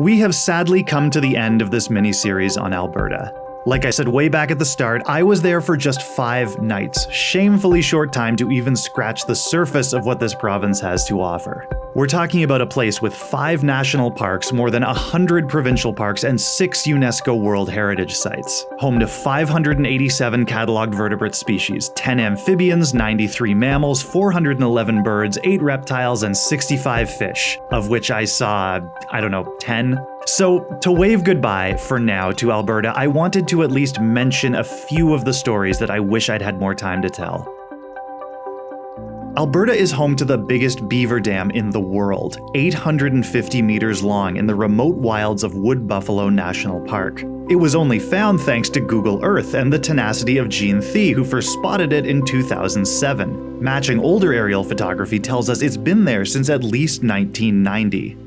We have sadly come to the end of this mini-series on Alberta. Like I said way back at the start, I was there for just 5 nights, shamefully short time to even scratch the surface of what this province has to offer. We're talking about a place with 5 national parks, more than 100 provincial parks, and 6 UNESCO World Heritage Sites. Home to 587 catalogued vertebrate species, 10 amphibians, 93 mammals, 411 birds, 8 reptiles, and 65 fish, of which I saw, 10? So, to wave goodbye for now to Alberta, I wanted to at least mention a few of the stories that I wish I'd had more time to tell. Alberta is home to the biggest beaver dam in the world, 850 meters long in the remote wilds of Wood Buffalo National Park. It was only found thanks to Google Earth and the tenacity of Jean Thie, who first spotted it in 2007. Matching older aerial photography tells us it's been there since at least 1990.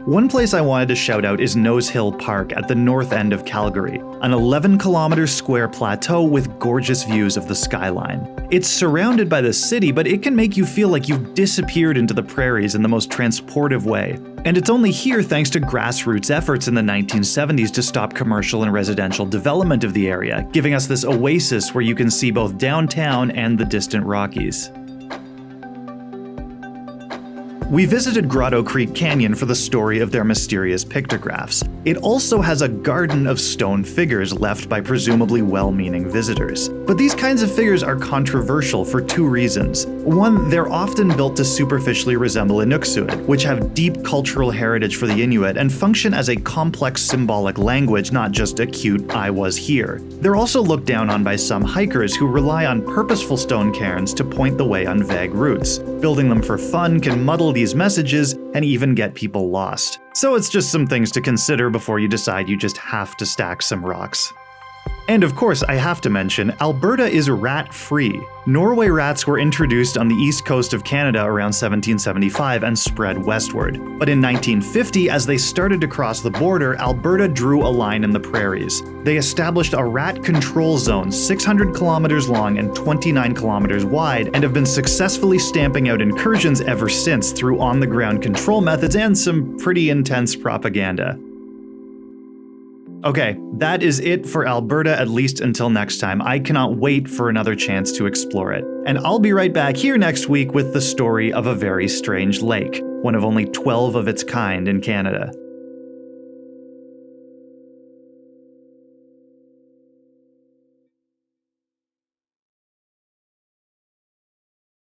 One place I wanted to shout out is Nose Hill Park at the north end of Calgary, an 11-kilometer square plateau with gorgeous views of the skyline. It's surrounded by the city, but it can make you feel like you've disappeared into the prairies in the most transportive way. And it's only here thanks to grassroots efforts in the 1970s to stop commercial and residential development of the area, giving us this oasis where you can see both downtown and the distant Rockies. We visited Grotto Creek Canyon for the story of their mysterious pictographs. It also has a garden of stone figures left by presumably well-meaning visitors. But these kinds of figures are controversial for 2 reasons. One, they're often built to superficially resemble Inuksuk, which have deep cultural heritage for the Inuit and function as a complex symbolic language, not just a cute "I was here." They're also looked down on by some hikers who rely on purposeful stone cairns to point the way on vague routes. Building them for fun can muddle these messages and even get people lost. So it's just some things to consider before you decide you just have to stack some rocks. And of course, I have to mention, Alberta is rat-free. Norway rats were introduced on the east coast of Canada around 1775 and spread westward. But in 1950, as they started to cross the border, Alberta drew a line in the prairies. They established a rat control zone 600 kilometers long and 29 kilometers wide, and have been successfully stamping out incursions ever since through on-the-ground control methods and some pretty intense propaganda. Okay, that is it for Alberta, at least until next time. I cannot wait for another chance to explore it. And I'll be right back here next week with the story of a very strange lake, one of only 12 of its kind in Canada.